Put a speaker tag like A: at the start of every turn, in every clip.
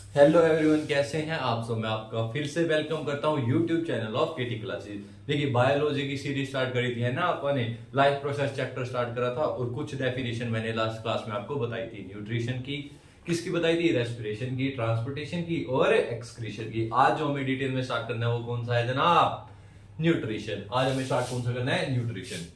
A: Hello everyone, कैसे हैं आप सब। मैं आपका फिर से वेलकम करता हूं YouTube channel of KT Classes. देखिए, बायोलॉजी की सीरीज स्टार्ट करी थी है ना आपने। लाइफ प्रोसेस चैप्टर स्टार्ट करा था और कुछ डेफिनेशन मैंने लास्ट क्लास में आपको बताई थी। न्यूट्रिशन की किसकी बताई थी? रेस्पिरेशन की, ट्रांसपोर्टेशन की और एक्सक्रीशन की। आज जो हमें डिटेल में स्टार्ट करना है वो कौन सा है जनाब? न्यूट्रिशन। आज हमें स्टार्ट कौन सा करना है? न्यूट्रिशन।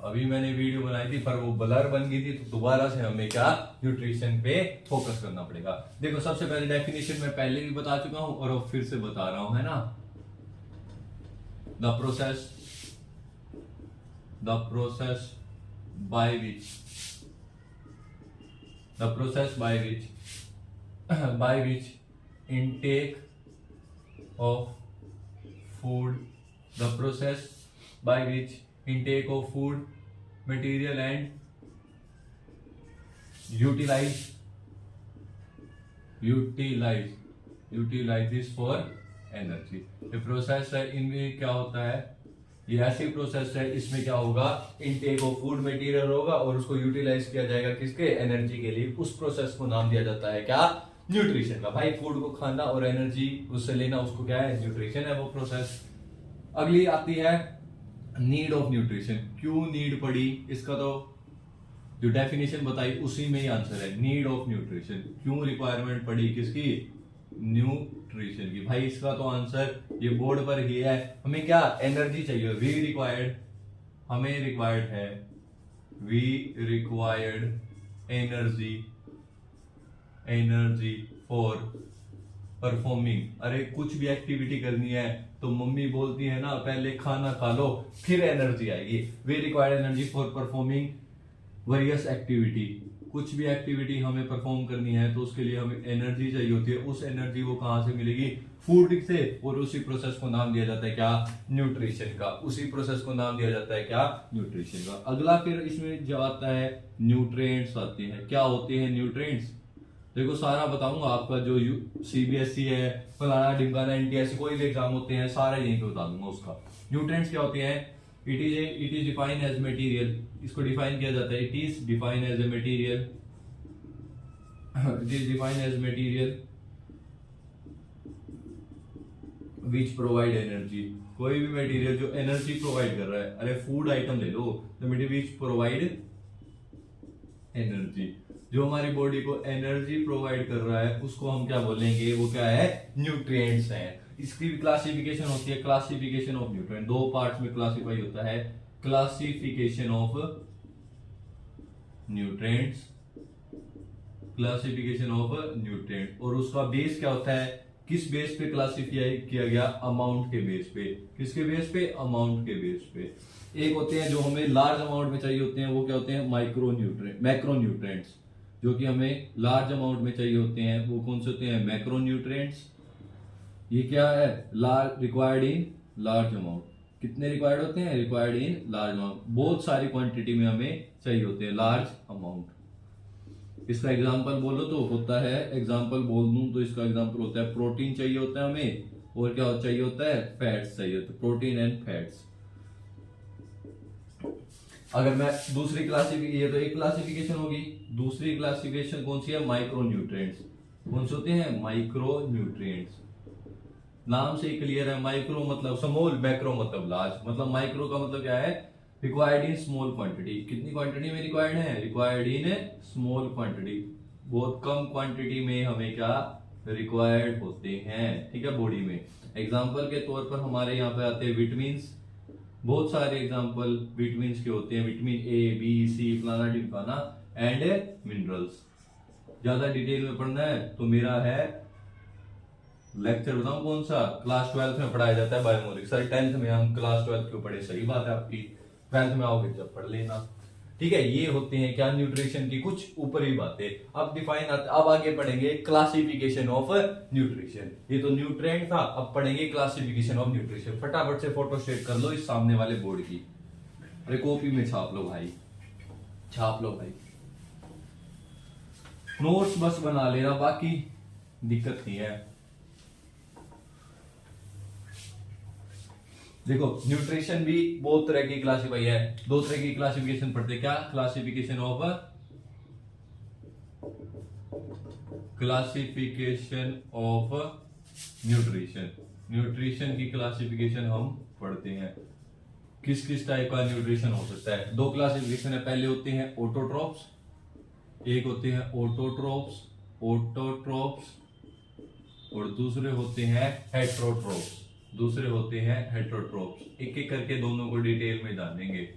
A: अभी मैंने वीडियो बनाई थी पर वो ब्लर बन गई थी, तो दोबारा से हमें क्या, न्यूट्रिशन पे फोकस करना पड़ेगा। देखो, सबसे पहले डेफिनेशन मैं पहले भी बता चुका हूं और अब फिर से बता रहा हूं, है ना। The process the process by which the process by which by which intake of food the process by which intake of food material and utilizes for energy। ये प्रोसेस है, इनमें क्या होता है, ये ऐसी प्रोसेस है, इसमें क्या होगा, इनटेक ऑफ फूड मटेरियल होगा और उसको यूटिलाइज किया जाएगा किसके? एनर्जी के लिए। उस प्रोसेस को नाम दिया जाता है क्या? न्यूट्रिशन का। भाई, फूड को खाना और एनर्जी उससे लेना, उसको क्या है? न्यूट्रिशन है वो प्रोसेस। अगली आती है नीड ऑफ न्यूट्रिशन। क्यों नीड पड़ी, इसका तो जो डेफिनेशन बताई उसी में ही आंसर है। नीड ऑफ न्यूट्रिशन, क्यों रिक्वायरमेंट पड़ी किसकी? न्यूट्रिशन की। भाई, इसका तो आंसर ये बोर्ड पर ही है। हमें क्या, एनर्जी चाहिए। वी रिक्वायर्ड, हमें रिक्वायर्ड है, we required energy energy for performing. अरे, कुछ भी एक्टिविटी करनी है तो मम्मी बोलती है ना, पहले खाना खा लो फिर एनर्जी आएगी। We required energy for performing various activity. कुछ भी एक्टिविटी हमें परफॉर्म करनी है तो उसके लिए हमें एनर्जी चाहिए होती है। उस एनर्जी को कहां से मिलेगी? फूड से। और उसी प्रोसेस को नाम दिया जाता है क्या? न्यूट्रिशन का। उसी प्रोसेस को नाम दिया जाता है क्या? न्यूट्रिशन का। अगला फिर इसमें जो आता है, न्यूट्रिएंट्स आते हैं। क्या होते हैं न्यूट्रिएंट्स? देखो, सारा बताऊंगा आपका। जो सीबीएसई है, फलाना ढिमकाना, एनटीएससी, कोई भी एग्जाम होते हैं सारे यहीं पे बता दूंगा उसका। न्यूट्रिएंट्स क्या होते हैं? It is define as material. इसको डिफाइन किया जाता है, it is define as a material it is define as material which provide energy. कोई भी मटेरियल जो एनर्जी प्रोवाइड कर रहा है। अरे, फूड आइटम ले लो, the material which provide energy. जो हमारी बॉडी को एनर्जी प्रोवाइड कर रहा है उसको हम क्या बोलेंगे? वो क्या है? न्यूट्रिएंट्स हैं। इसकी भी क्लासिफिकेशन होती है, क्लासिफिकेशन ऑफ न्यूट्रिएंट। दो पार्ट्स में क्लासिफाई होता है, classification of nutrients, classification of nutrient. और उसका बेस क्या होता है? किस बेस पे क्लासिफाई किया गया? अमाउंट के बेस पे। किसके बेस पे? अमाउंट के बेस पे। एक होते हैं जो हमें लार्ज अमाउंट में चाहिए होते हैं, वो क्या होते हैं? Micro nutrient, macro nutrients. जो कि हमें लार्ज अमाउंट में चाहिए होते हैं वो कौन से होते हैं? Macro nutrients. ये क्या है? Large, required in large amount. कितने रिक्वायर्ड होते हैं? Required in large amount. बहुत सारी क्वांटिटी में हमें चाहिए होते हैं, लार्ज अमाउंट। इसका एग्जांपल बोलो तो होता है, एग्जांपल बोल दूं तो इसका एग्जांपल होता है, प्रोटीन चाहिए होता है हमें, और क्या चाहिए होता है? फैट्स चाहिए होता है, प्रोटीन एंड फैट्स। अगर मैं दूसरी क्लासिफिकेशन, ये तो एक क्लासिफिकेशन होगी। दूसरी क्लासिफिकेशन कौन सी है? Micro nutrients. कौन से होते हैं? Micro nutrients. नाम से ही क्लियर है, माइक्रो मतलब स्मॉल, मैक्रो मतलब लार्ज। मतलब माइक्रो का मतलब क्या है? Required in small quantity. कितनी क्वांटिटी में रिक्वायर्ड है? Required in small quantity. बहुत कम क्वांटिटी में हमें क्या रिक्वायर्ड होते हैं, ठीक है, बॉडी में। एग्जाम्पल के तौर पर हमारे यहाँ पे आते हैं विटामिन। बहुत सारे एग्जाम्पल विटामिन के होते हैं, विटामिन ए, बी, सी, फलाना ढिमकाना, एंड मिनरल्स। ज्यादा डिटेल में पढ़ना है तो मेरा है लेक्चर, बताऊं कौन सा? क्लास 12 में पढ़ाया जाता है बायोमोलिक्स। सर, 10th में हम क्लास 12 क्यों पढ़े? सही बात है आपकी, 12th में आओगे जब पढ़ लेना, ठीक है। ये होते हैं क्या? न्यूट्रिशन की कुछ ऊपरी बातें। अब डिफाइन अब आगे पढ़ेंगे क्लासिफिकेशन ऑफ न्यूट्रिशन। ये तो न्यूट्रिएंट था, अब पढ़ेंगे क्लासिफिकेशन ऑफ न्यूट्रिशन। फटाफट से फोटो स्टेट कर लो इस सामने वाले बोर्ड की। अरे, कॉपी में छाप लो भाई, छाप लो भाई। नोट्स बस बना लेना, बाकी दिक्कत नहीं है। देखो न्यूट्रिशन भी बहुत तरह की क्लासिफाई है, दो तरह की क्लासिफिकेशन पढ़ते हैं। क्या क्लासिफिकेशन ऑफ न्यूट्रिशन, न्यूट्रिशन की क्लासिफिकेशन हम पढ़ते हैं। किस किस टाइप का न्यूट्रिशन हो सकता है? दो क्लासिफिकेशन है, पहले होते हैं ऑटोट्रॉप्स, एक होते हैं ऑटोट्रॉप्स और दूसरे होते हैं हेट्रोट्रॉप्स, एक एक करके दोनों को डिटेल में जानेंगे।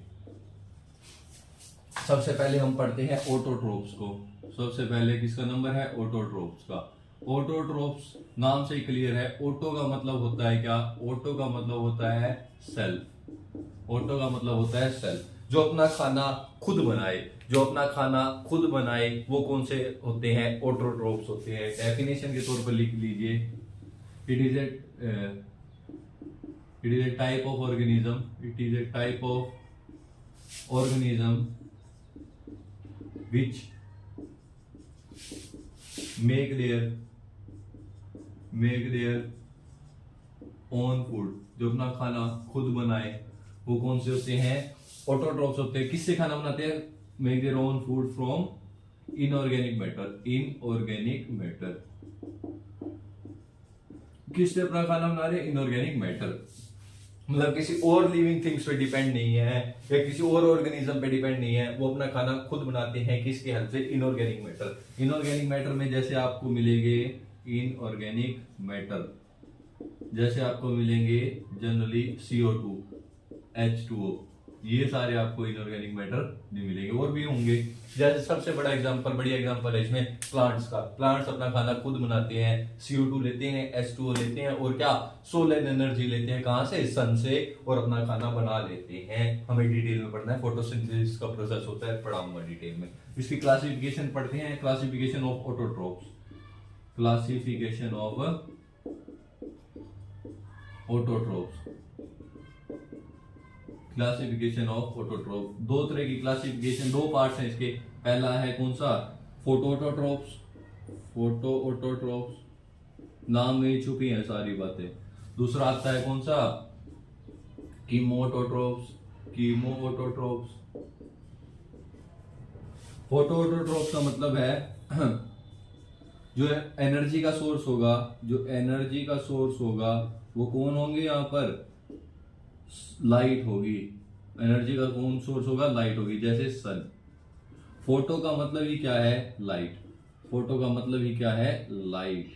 A: सबसे पहले हम पढ़ते हैं ऑटोट्रॉप्स को। सबसे पहले किसका नंबर है? ऑटोट्रॉप्स का। ऑटोट्रॉप्स नाम से ही क्लियर है, ऑटो का मतलब होता है क्या? ऑटो का मतलब होता है सेल्फ। ऑटो का मतलब होता है सेल्फ, जो अपना खाना खुद बनाए, वो कौन से होते हैं? ऑटोट्रॉप्स होते हैं। डेफिनेशन के तौर पर लिख लीजिए, it is a type of organism which make their own food, जो अपना खाना खुद बनाए, वो कौन से होते हैं? ऑटोट्रॉप्स होते हैं। किससे खाना बनाते हैं? Make their own food from inorganic matter. किससे अपना खाना बना रहे? इनऑर्गेनिक मैटर, मतलब किसी और लिविंग थिंग्स पे डिपेंड नहीं है या किसी और ऑर्गेनिज्म पे डिपेंड नहीं है, वो अपना खाना खुद बनाते हैं। किसकी हेल्प से? इनऑर्गेनिक मैटर में जैसे आपको मिलेंगे इनऑर्गेनिक मैटर, जैसे आपको मिलेंगे जनरली CO2, H2O, ये सारे आपको इनऑर्गेनिक मैटर नहीं मिलेंगे, और भी होंगे। जैसे सबसे बढ़िया एग्जांपल है इसमें प्लांट्स का। प्लांट्स अपना खाना खुद बनाते हैं, CO2 लेते हैं, H2O लेते हैं, और क्या? सोलर एनर्जी लेते हैं। कहां से? सन से, और अपना खाना बना लेते हैं। हमें डिटेल में पढ़ना है, फोटोसिंथेसिस का प्रोसेस होता है, पढ़ाऊंगा डिटेल में। इसकी क्लासिफिकेशन पढ़ते हैं, classification of autotrophs. Classification of autotroph, दो तरह की क्लासिफिकेशन, दो पार्ट्स हैं इसके। पहला है कौन सा? फोटोऑटोट्रॉप्स, नाम में ही छुपी हैं सारी बातें। दूसरा आता है कौन सा? कीमोऑटोट्रॉप्स। फोटोऑटोट्रॉप्स का मतलब है जो एनर्जी का सोर्स होगा, वो कौन होंगे? यहाँ पर लाइट होगी। एनर्जी का कौन सोर्स होगा? लाइट होगी, जैसे सन। फोटो का मतलब ही क्या है? लाइट।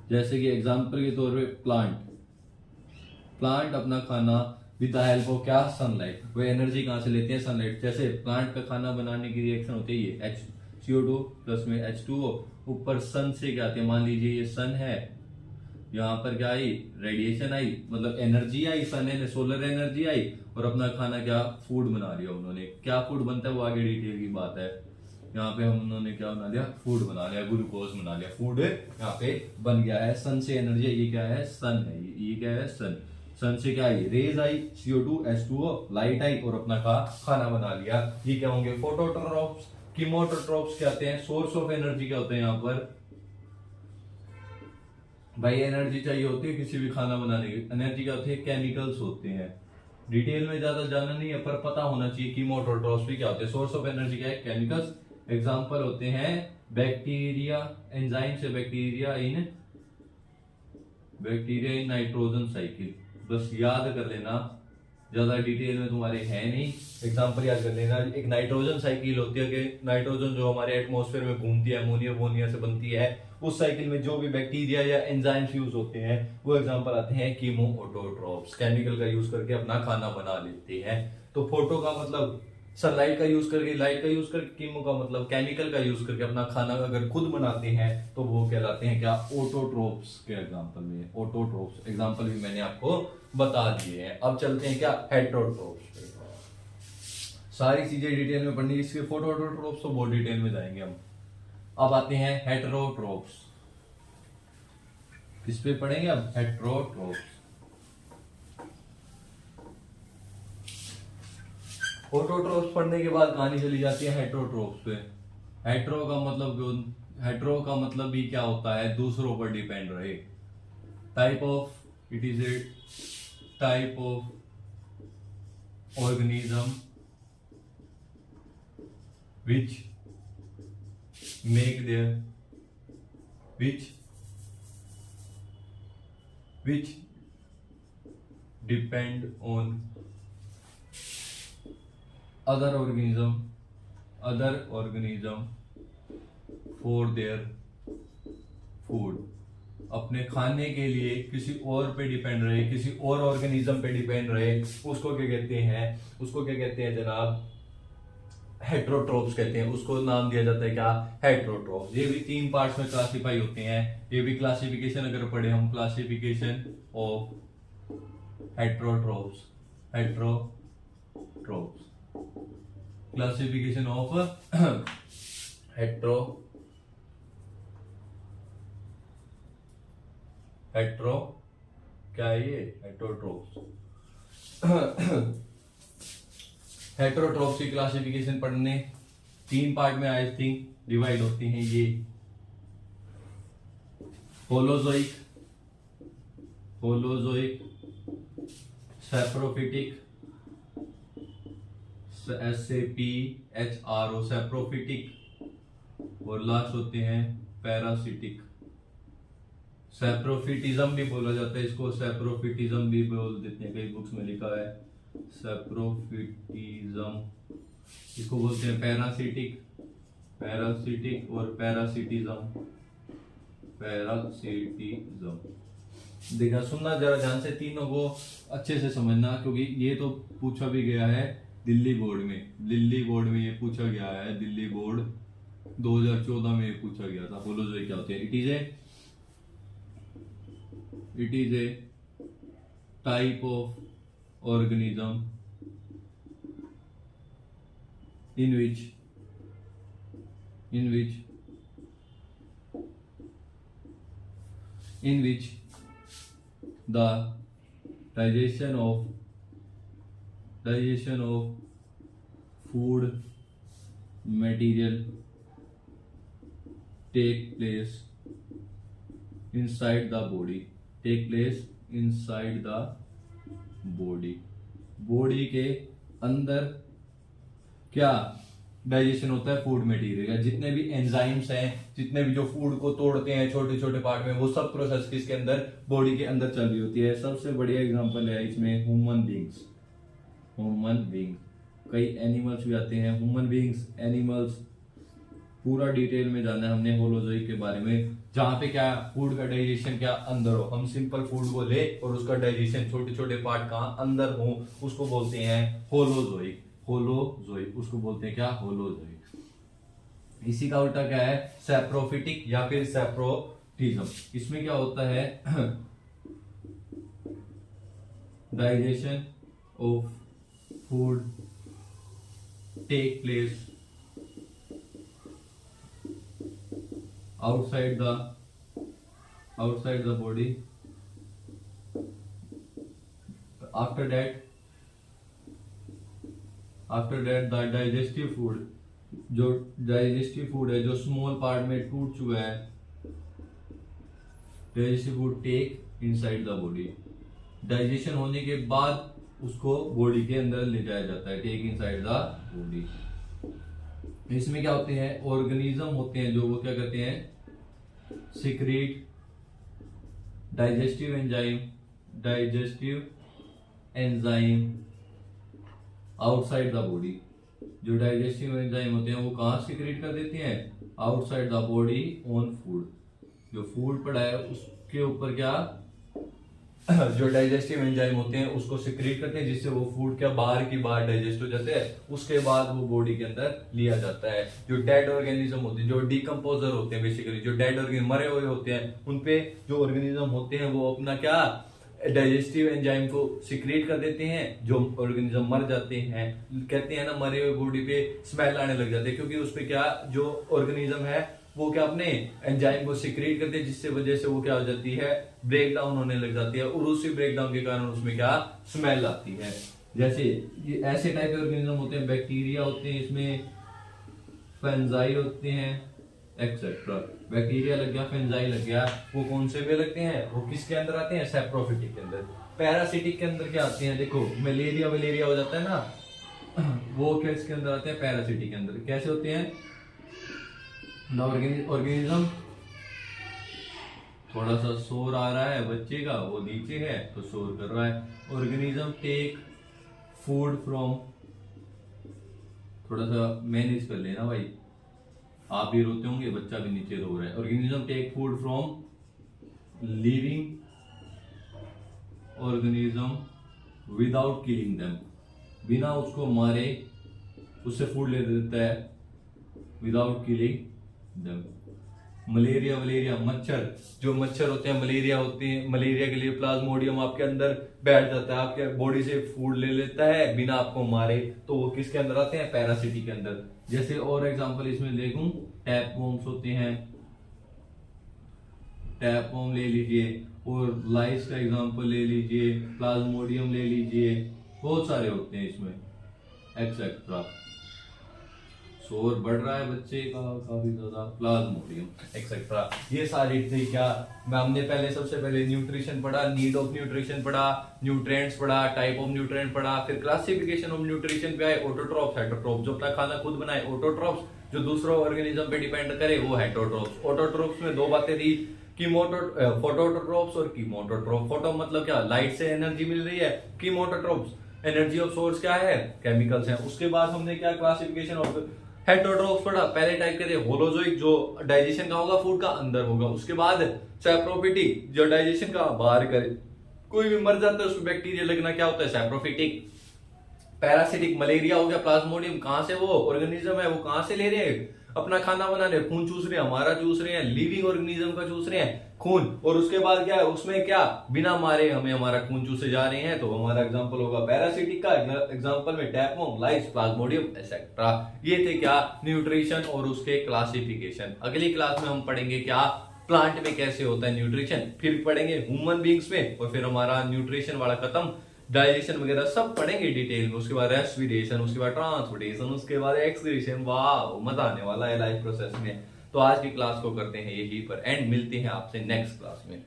A: जैसे कि एग्जांपल के तौर पे प्लांट अपना खाना विद द हेल्प ऑफ क्या? सनलाइट। वो एनर्जी कहां से लेते हैं? सनलाइट। जैसे प्लांट का खाना बनाने की रिएक्शन होती है ये CO2 प्लस में H2O, ऊपर सन से क्या आती है? मान लीजिए ये सन है, यहाँ पर क्या आई? रेडिएशन आई, मतलब एनर्जी आई, सन है, सोलर एनर्जी आई, और अपना खाना क्या? फूड बना लिया उन्होंने। क्या फूड बनता है वो आगे डिटेल की बात है। यहाँ पे उन्होंने क्या बना लिया? फूड बना लिया, ग्लूकोज बना लिया, फूड यहाँ पे बन गया है। सन से एनर्जी, ये क्या है? सन है। ये क्या है? सन से क्या आई? रेज आई, CO2 H2O, लाइट आई, और अपना खाना बना लिया। ये क्या होंगे? फोटोट्रॉप्स। कीमोट्रॉप्स क्या आते हैं? सोर्स ऑफ एनर्जी क्या होते हैं यहाँ पर? भाई एनर्जी चाहिए होती है किसी भी खाना बनाने की। एनर्जी क्या होती है? केमिकल्स होते हैं। डिटेल में ज्यादा जाना नहीं है, पर पता होना चाहिए कीमोट्रॉप्स भी क्या होते हैं। सोर्स ऑफ एनर्जी क्या है? केमिकल्स। एग्जांपल होते हैं बैक्टीरिया, एंजाइम से बैक्टीरिया इन नाइट्रोजन साइकिल। बस याद कर लेना, ज्यादा डिटेल में तुम्हारे है नहीं, एग्जांपल याद कर लेना। एक नाइट्रोजन साइकिल होती है कि नाइट्रोजन जो हमारे एटमॉस्फेयर में घूमती है, अमोनिया से बनती है, उस साइकिल में जो भी बैक्टीरिया या एंजाइम्स यूज होते हैं, वो एग्जांपल आते हैं कीमोऑटोट्रॉप्स। केमिकल का यूज करके अपना खाना बना लेते हैं। तो फोटो का मतलब सनलाइट का यूज करके, लाइट का यूज करके, कीमो का मतलब केमिकल का यूज करके अपना खाना अगर खुद बनाते हैं तो वो कहलाते हैं क्या? ऑटोट्रॉप्स के एग्जांपल में। ऑटोट्रॉप्स एग्जांपल भी मैंने आपको बता दिए हैं। अब चलते हैं क्या? हेट्रोट्रॉप्स पे। सारी चीजें डिटेल में पढ़नी है। इसके फोटोट्रॉप्स तो बहुत डिटेल में जाएंगे हम। अब आते हैं हेटेरोट्रॉप्स। किस पे पढ़ेंगे अब? हेटेरोट्रॉप्स। ऑटोट्रॉप्स पढ़ने के बाद कहानी चली जाती है हेटेरोट्रॉप्स पे। हेटेरो का मतलब भी क्या होता है? दूसरों पर डिपेंड रहे। Type of, it is type of organism which make their which depend on other organism for their food। अपने खाने के लिए किसी और पे डिपेंड रहे, किसी और ऑर्गेनिज्म पे डिपेंड रहे, उसको क्या कहते हैं जनाब, हेट्रोट्रोप्स कहते हैं। उसको नाम दिया जाता है क्या, हेट्रोट्रोप्स। ये भी 3 पार्ट्स में क्लासिफाई होते हैं। ये भी क्लासिफिकेशन अगर पढ़े हम, क्लासिफिकेशन ऑफ हेट्रोट्रोप्स, क्लासिफिकेशन ऑफ क्या है ये, हेट्रोट्रोप्स। हेट्रोट्रोप्स की क्लासिफिकेशन पढ़ने 3 पार्ट में आई थिंक डिवाइड होती हैं ये। होलोजोइक, सैप्रोफिटिक, SAPHRO सैप्रोफिटिक, और लास्ट होते हैं पैरासिटिक। सैप्रोफिटिज्म भी बोला जाता है इसको, सैप्रोफिटिज्म भी बोल देते हैं, कई बुक्स में लिखा है सैप्रोफिटिज्म। इसको बोलते हैं पैरासिटिक और पैरासिटिज्म। देखा, सुनना जरा ध्यान से, तीनों को अच्छे से समझना, क्योंकि ये तो पूछा भी गया है दिल्ली बोर्ड में ये पूछा गया है। दिल्ली बोर्ड 2014 में ये पूछा गया था। होलोजोइक क्या होते हैं? It is a type of organism in which the digestion of food material take place inside the body के अंदर क्या डाइजेशन होता है फूड मटेरियल का। जितने भी एंजाइम्स हैं, जितने भी जो फूड को तोड़ते हैं छोटे छोटे पार्ट में, वो सब प्रोसेस किसके अंदर, बॉडी के अंदर चल रही होती है। सबसे बढ़िया एग्जांपल है इसमें ह्यूमन बींग्स। कई एनिमल्स भी आते हैं, ह्यूमन बींग्स, एनिमल्स, पूरा डिटेल में जाना है हमने होलोजोइक के बारे में, जहां पे क्या फूड का डाइजेशन क्या अंदर हो। हम सिंपल फूड को ले और उसका डाइजेशन छोटे छोटे पार्ट कहाँ अंदर हो, उसको बोलते हैं होलोजोइक। उसको बोलते हैं क्या, होलोजोइक। इसी का उल्टा क्या है, सैप्रोफिटिक या फिर सैप्रोटिज्म। इसमें क्या होता है, digestion of food take place outside the body। after that the digestive food, जो डाइजेस्टिव फूड है, जो स्मॉल पार्ट में टूट चुका है, digestive food take inside the body. Digestion होने के बाद उसको बॉडी के अंदर ले जाया जाता है, टेक इनसाइड द बॉडी। इसमें क्या होते हैं, ऑर्गेनिज्म होते हैं जो वो क्या करते हैं, secrete digestive enzyme outside the body. जो डाइजेस्टिव एंजाइम होते हैं वो कहाँ सिक्रीट कर देते हैं, outside the body on food. जो फूड पड़ा है उसके ऊपर क्या जो डाइजेस्टिव एंजाइम होते हैं उसको सिक्रीट करते हैं, जिससे वो फूड क्या बाहर की बाहर डाइजेस्ट हो जाते हैं। उसके बाद वो बॉडी के अंदर लिया जाता है। जो डेड ऑर्गेनिज्म होते हैं, जो डिकम्पोजर होते हैं, बेसिकली जो डेड ऑर्गेनिज्म मरे हुए होते हैं, उनपे जो ऑर्गेनिज्म होते हैं वो अपना क्या डाइजेस्टिव एंजाइम को सिक्रीट कर देते हैं। जो ऑर्गेनिज्म मर जाते हैं, कहते हैं ना मरे हुए बॉडी पे स्मेल आने लग जाते हैं, क्योंकि उसपे क्या जो ऑर्गेनिज्म है वो क्या अपने एंजाइम को सिक्रीट करते हैं, जिससे वजह से वो क्या हो जाती है, ब्रेक डाउन होने लग जाती है, और उसी ब्रेक डाउन के कारण उसमें क्या स्मेल आती है। जैसे ये ऐसे टाइप के ऑर्गेनिज्म होते हैं, बैक्टीरिया होते हैं, इसमें फंजाई होते हैं एक्सेट्रा। बैक्टीरिया लग गया, फंजाई लग गया, वो कौन से में लगते हैं, वो किसके अंदर आते हैं, सैप्रोफिटिक के अंदर। पैरासिटिक के अंदर क्या आते हैं, देखो मलेरिया वलेरिया हो जाता है ना, वो क्या इसके अंदर आते हैं, पैरासिटिक के अंदर। कैसे होते हैं, द ऑर्गेनिज्म, थोड़ा सा शोर आ रहा है बच्चे का, वो नीचे है तो शोर कर रहा है। ऑर्गेनिज्म टेक फूड फ्रॉम, थोड़ा सा मैनेज कर लेना भाई, आप भी रोते होंगे, बच्चा भी नीचे रो रहा है। Organism take food from living organism without killing them, बिना उसको मारे उससे फूड ले देता है, विदाउट किलिंग देम। मलेरिया वलेरिया, मच्छर, जो मच्छर होते हैं मलेरिया होते हैं, मलेरिया के लिए प्लाज्मोडियम आपके अंदर बैठ जाता है, आपके बॉडी से फूड ले लेता है बिना आपको मारे, तो वो किसके अंदर आते हैं, पैरासिटिक के अंदर। जैसे और एग्जांपल इसमें देखूं, टैपवॉर्म्स होते हैं, टैपवॉर्म ले लीजिए, और लाइस का एग्जांपल ले लीजिए, प्लाज्मोडियम ले लीजिए, बहुत सारे होते हैं इसमें, एक्सेट्रा। शोर बढ़ रहा है बच्चे का काफी ज्यादा, प्लाज्मोडियम एक्सेट्रा। ये सारी थी क्या, हमने पहले सबसे पहले न्यूट्रिशन पढ़ा, नीड ऑफ न्यूट्रिशन पढ़ा, न्यूट्रिएंट्स पढ़ा, टाइप ऑफ न्यूट्रिएंट पढ़ा, फिर क्लासिफिकेशन ऑफ न्यूट्रिशन पे आए, ऑटोट्रॉप्स हेटरोट्रॉप्स, जो अपना खाना खुद बनाए ऑटोट्रॉप्स, जो दूसरों ऑर्गेनिज्म पे डिपेंड करे वो हेटरोट्रॉप्स। ऑटोट्रॉप्स में दो बातें थी, फोटोट्रॉप्स और कीमोटोट्रॉप। फोटो मतलब क्या, लाइट से एनर्जी मिल रही है, कीमोटोट्रॉप्स एनर्जी ऑफ सोर्स क्या है, केमिकल्स हैं। उसके बाद हमने क्या क्लासिफिकेशन ऑफ हेटरोट्रॉप्स पढ़ा, पहले टाइप के थे होलोजोइक, जो डाइजेशन का होगा फूड का अंदर होगा, उसके बाद सैप्रोफिटिक, जो डाइजेशन का बाहर करे, कोई भी मर जाता है उसमें बैक्टीरिया लगना, क्या होता है, सैप्रोफिटिक। पैरासिटिक, मलेरिया हो गया, प्लाज्मोडियम, कहां से, वो ऑर्गेनिज्म है, वो कहां से ले रहे हैं, अपना खाना बनाने, खून चूस रहे हैं, हमारा चूस रहे हैं, लिविंग ऑर्गेनिज्म का चूस रहे हैं खून, और उसके बाद क्या है, उसमें क्या, बिना मारे हमें हमारा खून चूसे जा रहे हैं, तो हमारा एग्जांपल होगा पैरासिटिक का। एग्जांपल में टैपवॉर्म, लाइस, प्लाज्मोडियम एक्सेट्रा। ये थे क्या, न्यूट्रिशन और उसके क्लासिफिकेशन। अगली क्लास में हम पढ़ेंगे क्या, प्लांट में कैसे होता है न्यूट्रिशन, फिर पढ़ेंगे ह्यूमन बींग्स में, और फिर हमारा न्यूट्रिशन वाला खत्म, डाइजेशन वगैरह सब पढ़ेंगे डिटेल में। उसके बाद रेस्पिरेशन, उसके बाद ट्रांसपोर्टेशन, उसके बाद एक्सक्रीशन। वाह, मजा आने वाला है लाइफ प्रोसेस में। तो आज की क्लास को करते हैं यहीं पर एंड, मिलते हैं आपसे नेक्स्ट क्लास में।